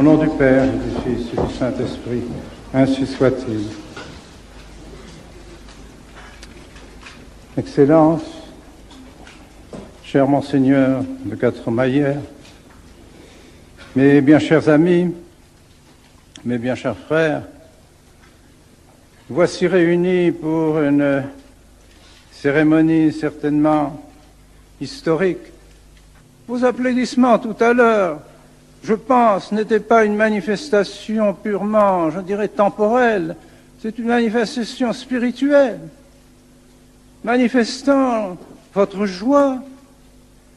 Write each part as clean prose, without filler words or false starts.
nom du Père, et du Fils et du Saint-Esprit, ainsi soit-il. Excellences, cher Monseigneur de Quatremayère, mes bien chers amis, mes bien chers frères, voici réunis pour une cérémonie certainement historique. Vos applaudissements tout à l'heure, je pense, n'étaient pas une manifestation purement, je dirais, temporelle. C'est une manifestation spirituelle, manifestant votre joie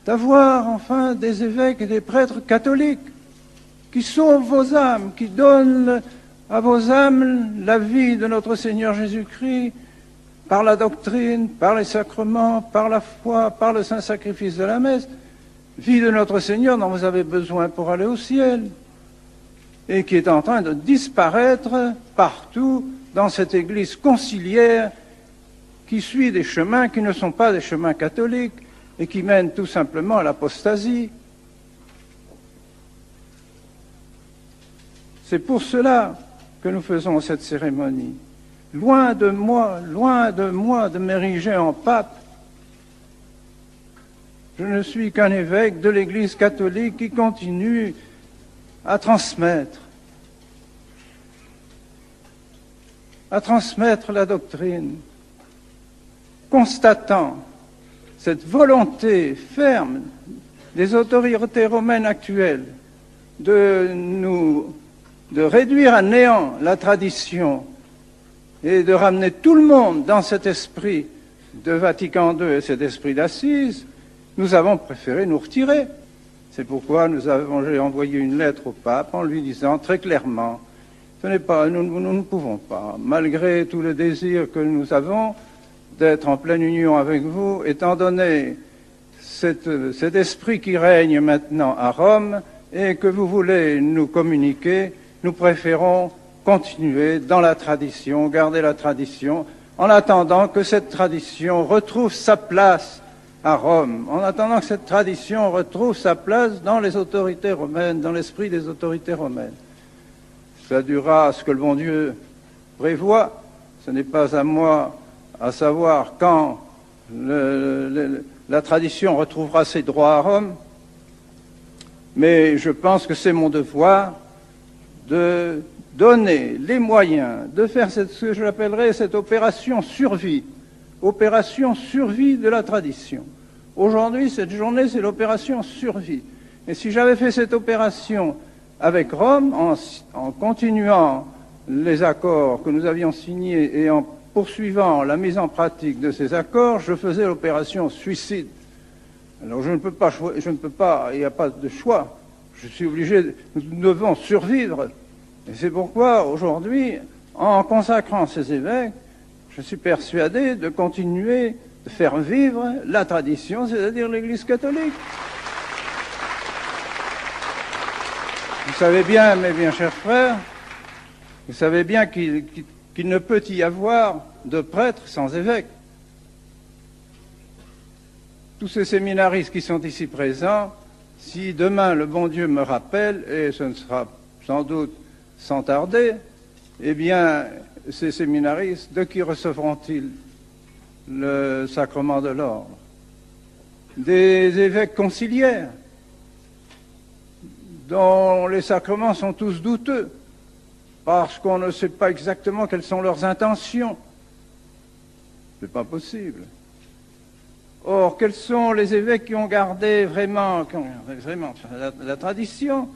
d'avoir enfin des évêques et des prêtres catholiques qui sauvent vos âmes, qui donnent à vos âmes la vie de notre Seigneur Jésus-Christ par la doctrine, par les sacrements, par la foi, par le saint sacrifice de la messe. Vie de notre Seigneur dont vous avez besoin pour aller au ciel et qui est en train de disparaître partout dans cette Église conciliaire qui suit des chemins qui ne sont pas des chemins catholiques et qui mènent tout simplement à l'apostasie. C'est pour cela que nous faisons cette cérémonie. Loin de moi de m'ériger en pape. Je ne suis qu'un évêque de l'Église catholique qui continue à transmettre la doctrine, constatant cette volonté ferme des autorités romaines actuelles de réduire à néant la tradition et de ramener tout le monde dans cet esprit de Vatican II et cet esprit d'Assise. Nous avons préféré nous retirer. C'est pourquoi j'ai envoyé une lettre au pape en lui disant très clairement, nous ne pouvons pas, malgré tout le désir que nous avons d'être en pleine union avec vous, étant donné cet esprit qui règne maintenant à Rome et que vous voulez nous communiquer, nous préférons continuer dans la tradition, garder la tradition, en attendant que cette tradition retrouve sa place à Rome, en attendant que cette tradition retrouve sa place dans les autorités romaines, dans l'esprit des autorités romaines. Ça durera ce que le bon Dieu prévoit. Ce n'est pas à moi à savoir quand la tradition retrouvera ses droits à Rome, mais je pense que c'est mon devoir de donner les moyens de faire ce que j'appellerais cette opération survie de la tradition. Aujourd'hui, cette journée, c'est l'opération survie. Et si j'avais fait cette opération avec Rome, en continuant les accords que nous avions signés et en poursuivant la mise en pratique de ces accords, je faisais l'opération suicide. Alors je ne peux pas, il n'y a pas de choix. Je suis obligé, nous devons survivre. Et c'est pourquoi, aujourd'hui, en consacrant ces évêques, je suis persuadé de continuer de faire vivre la tradition, c'est-à-dire l'Église catholique. Vous savez bien, mes bien chers frères, vous savez bien qu'il ne peut y avoir de prêtre sans évêque. Tous ces séminaristes qui sont ici présents, si demain le bon Dieu me rappelle, et ce ne sera sans doute sans tarder, eh bien, ces séminaristes, de qui recevront-ils le sacrement de l'ordre? Des évêques conciliaires, dont les sacrements sont tous douteux, parce qu'on ne sait pas exactement quelles sont leurs intentions. C'est pas possible. Or, quels sont les évêques qui ont gardé vraiment la tradition,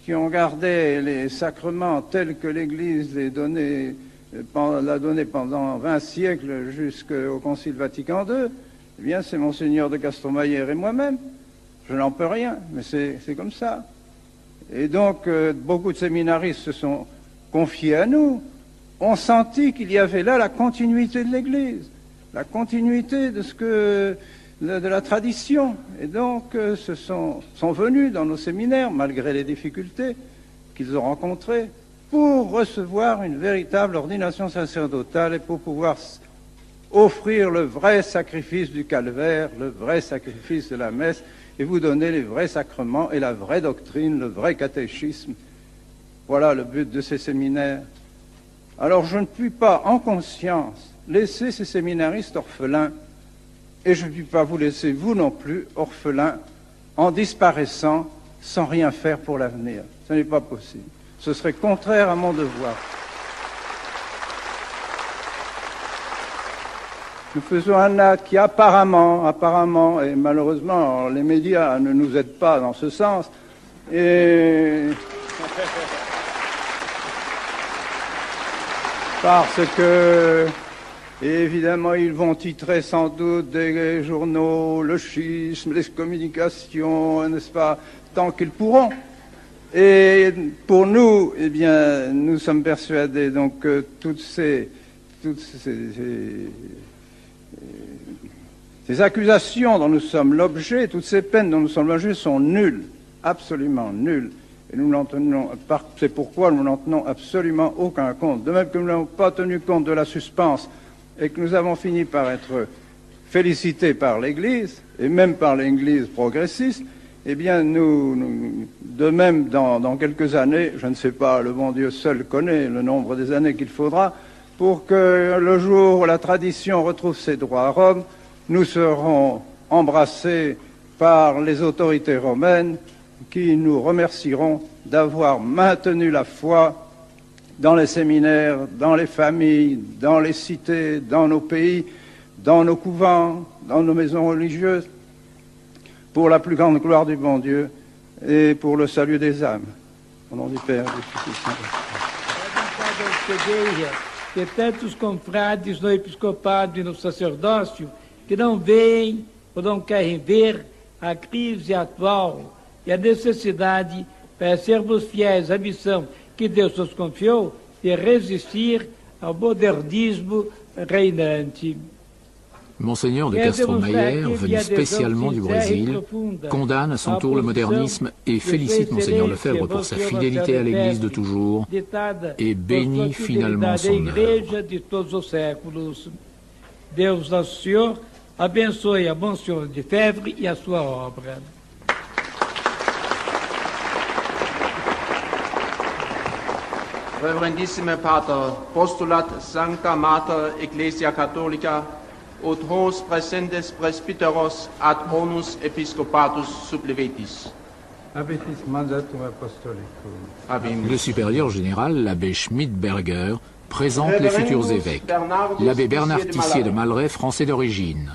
qui ont gardé les sacrements tels que l'Église l'a donné pendant 20 siècles jusqu'au Concile Vatican II? Eh bien, c'est Monseigneur de Quatremayère et moi-même. Je n'en peux rien, mais c'est comme ça. Et donc, beaucoup de séminaristes se sont confiés à nous, ont senti qu'il y avait là la continuité de l'Église, la continuité de la tradition. Et donc, sont venus dans nos séminaires, malgré les difficultés qu'ils ont rencontrées, pour recevoir une véritable ordination sacerdotale et pour pouvoir offrir le vrai sacrifice du calvaire, le vrai sacrifice de la messe, et vous donner les vrais sacrements et la vraie doctrine, le vrai catéchisme Voilà le but de ces séminaires. Alors je ne puis pas, en conscience, laisser ces séminaristes orphelins, et je ne puis pas vous laisser, vous non plus, orphelins, en disparaissant sans rien faire pour l'avenir. Ce n'est pas possible. Ce serait contraire à mon devoir. Nous faisons un acte qui apparemment, et malheureusement, les médias ne nous aident pas dans ce sens, et parce que, évidemment, ils vont titrer sans doute des journaux, le schisme, les communications, n'est-ce pas, tant qu'ils pourront. Et pour nous, eh bien, nous sommes persuadés donc que toutes ces accusations dont nous sommes l'objet, toutes ces peines dont nous sommes l'objet sont nulles, absolument nulles. Et nous n'en tenons, c'est pourquoi nous n'en tenons absolument aucun compte. De même que nous n'avons pas tenu compte de la suspense et que nous avons fini par être félicités par l'Église, et même par l'Église progressiste, eh bien, de même, dans quelques années, je ne sais pas, le bon Dieu seul connaît le nombre des années qu'il faudra, pour que le jour où la tradition retrouve ses droits à Rome, nous serons embrassés par les autorités romaines qui nous remercieront d'avoir maintenu la foi dans les séminaires, dans les familles, dans les cités, dans nos pays, dans nos couvents, dans nos maisons religieuses, pour la plus grande gloire du bon Dieu et pour le salut des âmes. Au nom du Père, du Fils et du Saint-Esprit. Que tantos confrades no episcopado e no sacerdócio que não veem ou não querem ver a crise atual e a necessidade para sermos fiéis à missão que Deus nos confiou de resistir ao modernismo reinante. Monseigneur de Castro-Mayer, venu spécialement du Brésil, condamne à son tour le modernisme et félicite Monseigneur Lefebvre pour sa fidélité à l'Église de toujours et bénit finalement son œuvre. Deus Nosso Senhor abençoe a Monsenhor Lefebvre e a sua obra. Reverendissime Pater, postulat Sancta Mater Ecclesia Catholica, ut hos presentes presbyteros ad onus episcopatus supplevetis. Habetis mandatum apostolicum. Le supérieur général, l'abbé Schmidberger, présente les futurs évêques. L'abbé Bernard Tissier de Malray, français d'origine.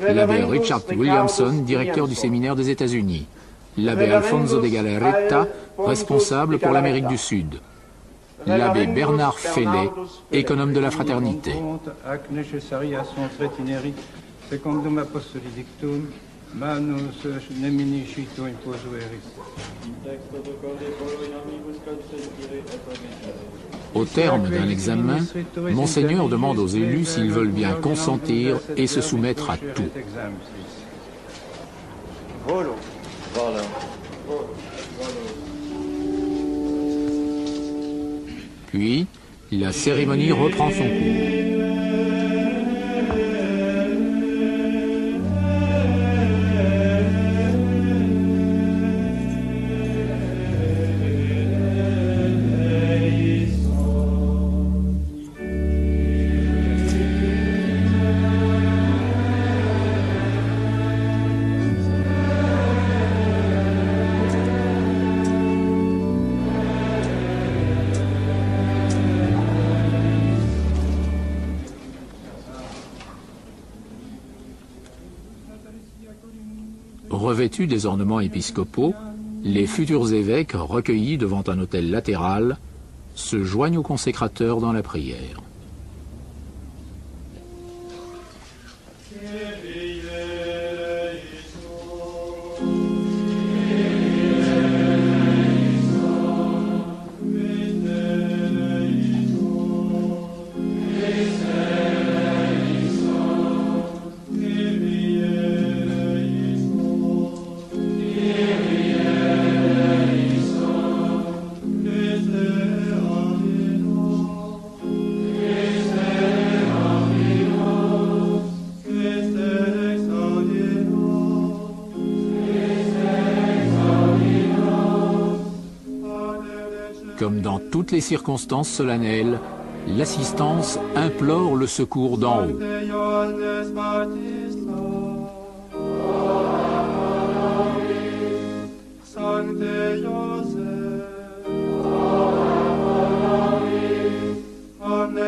L'abbé Richard Williamson, directeur du séminaire des États-Unis. L'abbé Alfonso de Galarreta, responsable pour l'Amérique du Sud. L'abbé Bernard Fellet, économe de la fraternité. Au terme d'un examen, Monseigneur demande aux élus s'ils veulent bien consentir et se soumettre à tout. Puis, la cérémonie reprend son cours. Revêtus des ornements épiscopaux, les futurs évêques, recueillis devant un autel latéral, se joignent aux consécrateurs dans la prière. toutes les circonstances solennelles, l'assistance implore le secours d'en haut.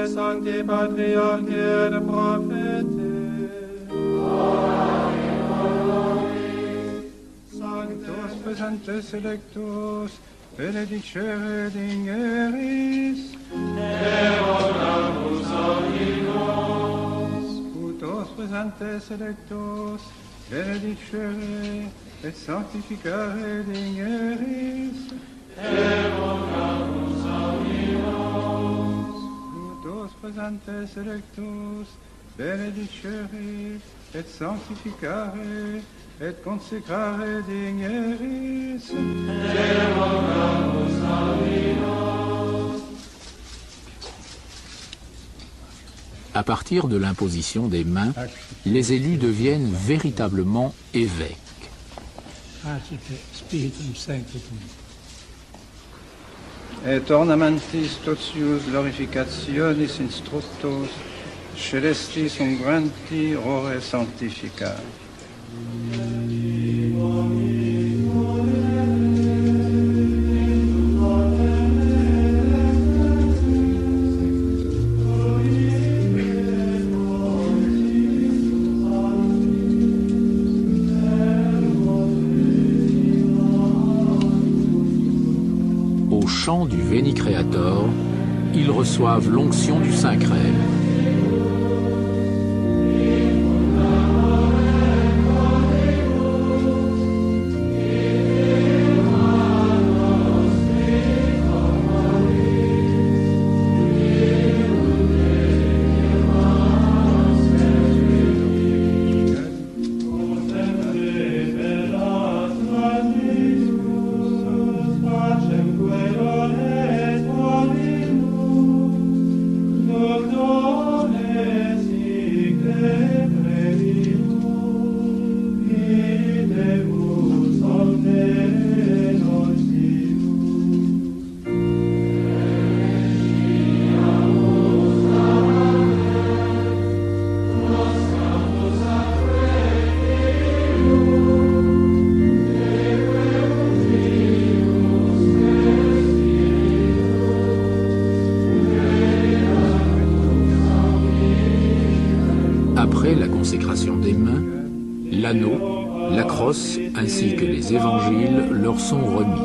Sancti Patriarchi et Propheti, Sanctus presentes electus, benedicere dingeris, Deonamus Dominus, Putos presentes electus, benedicere et sanctificare dingeris, Deonamus Dominus, Putos presentes electus, benedicere et sanctificare et consecrare dingeris, Deonamus Dominus. À partir de l'imposition des mains, les élus deviennent véritablement évêques. Et ornamentis totius glorificationis instructos, celestis ungranti ore sanctificar. Au chant du Veni Creator, ils reçoivent l'onction du Saint-Crème. Après la consécration des mains, l'anneau, la crosse ainsi que les évangiles leur sont remis.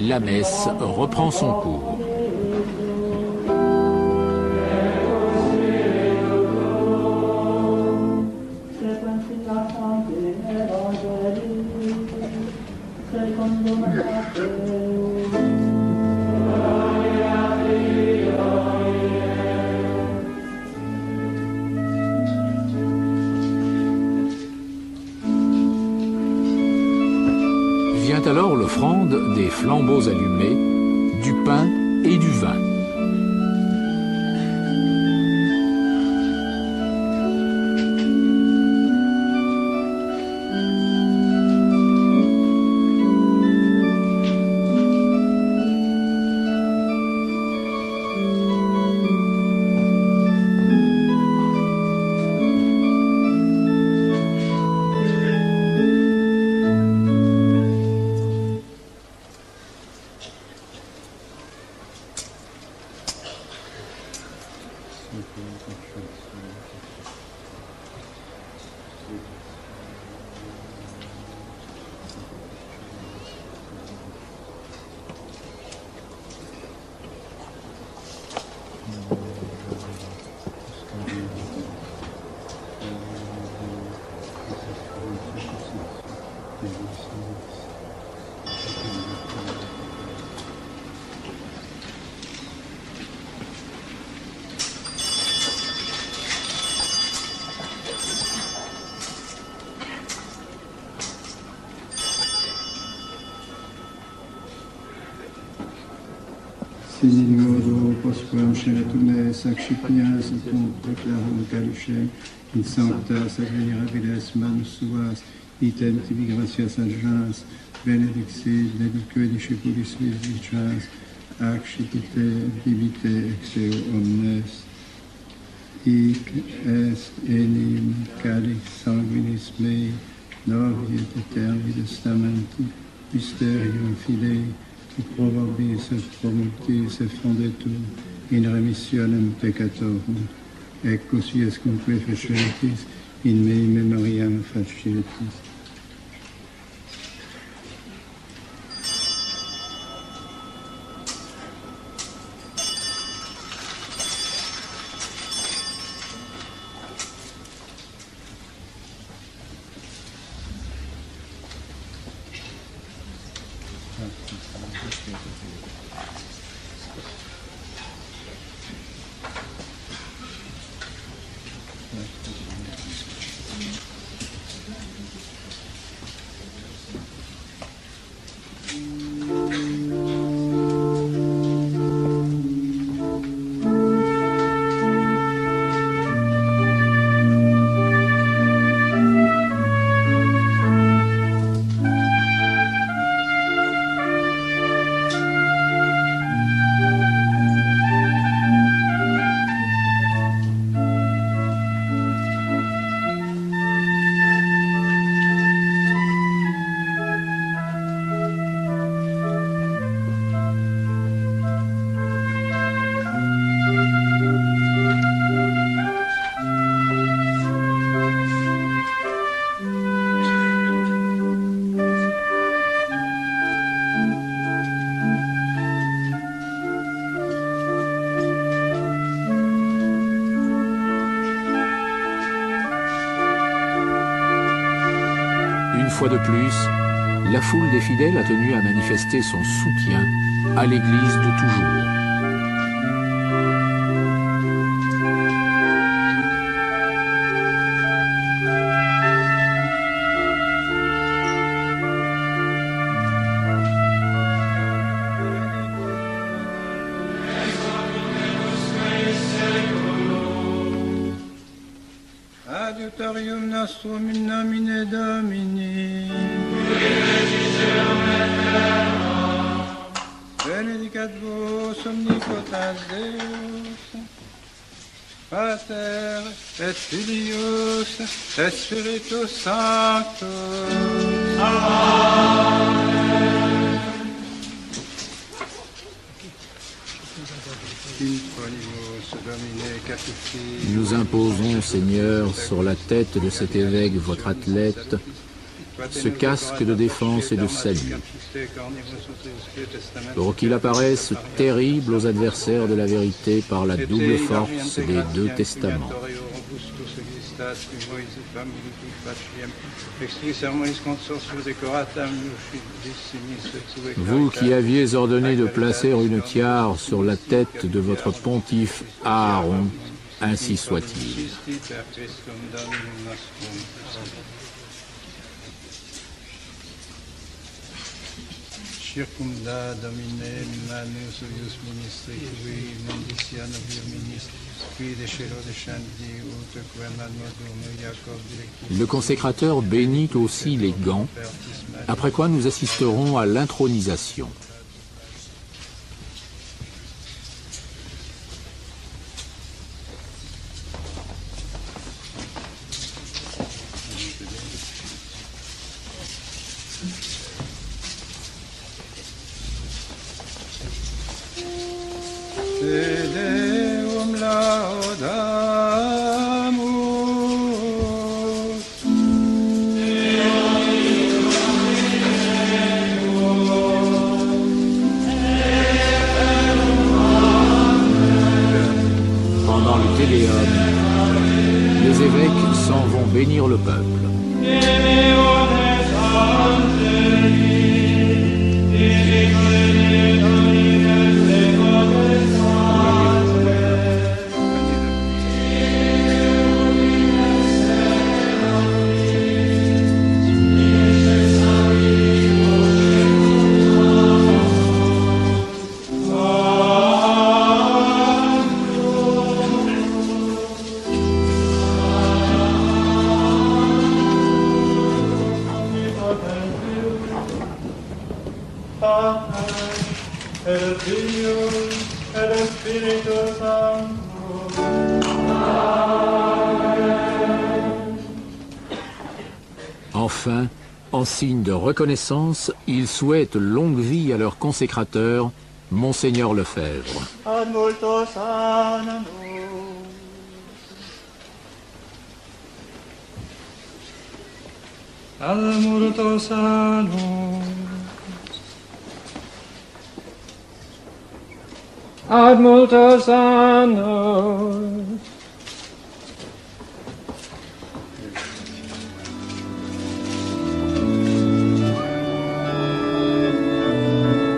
La messe reprend son cours. Vient alors l'offrande des flambeaux allumés pain et du vin. Signoro, posquam scelatume saccipia, satum proclarum calucem, in sanctas et venerabilis manus suas, item tibi gratias agens, benedixit, benedique discipulis misericordias, accipite, bibite, exeo omnes. Hic est enim calix sanguinis mei, novi et eterni testamenti, mysterium fidei, qui probabis et promultis et fondetur in remissionem peccatorum, ec così escunque fecetis in mei memoriam facietis. Une fois de plus, la foule des fidèles a tenu à manifester son soutien à l'Église de toujours. Adiutorium nostrum in nomine Domini. Benedicat vos omnipotens Deus, Pater et Filius et Spiritus Sanctus. Amen. Nous imposons, Seigneur, sur la tête de cet évêque, votre athlète, ce casque de défense et de salut, pour qu'il apparaisse terrible aux adversaires de la vérité par la double force des deux testaments. Vous qui aviez ordonné de placer une tiare sur la tête de votre pontife Aaron, ainsi soit-il. Circumda Domine manus eius ministri qui mendicia novio ministri qui descero descendi ut quem admodum Jacob directus. Le consécrateur bénit aussi les gants, après quoi nous assisterons à l'intronisation. Te Deum laudamus. Pendant le Téléum, les évêques s'en vont bénir le peuple. Enfin, en signe de reconnaissance, ils souhaitent longue vie à leur consécrateur, Monseigneur Lefebvre. Ad multos annos. Ad multos annos. Ad multos annos.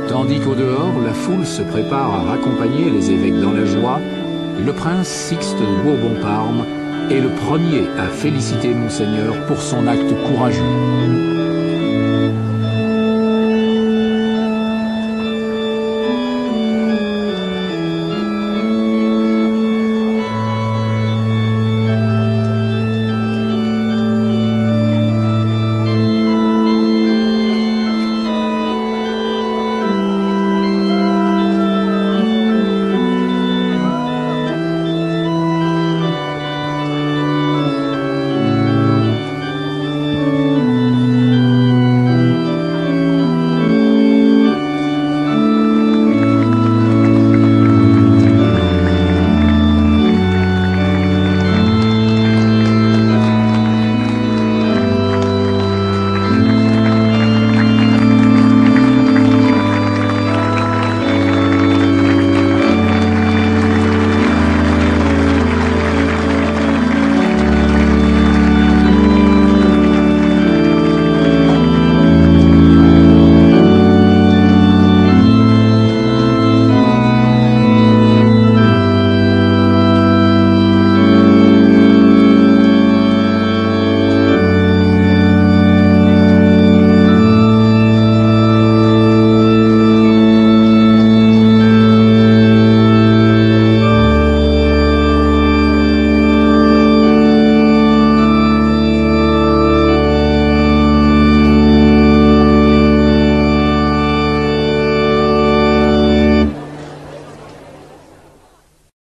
Tandis qu'au dehors, la foule se prépare à raccompagner les évêques dans la joie, le prince Sixte de Bourbon-Parme est le premier à féliciter Monseigneur pour son acte courageux.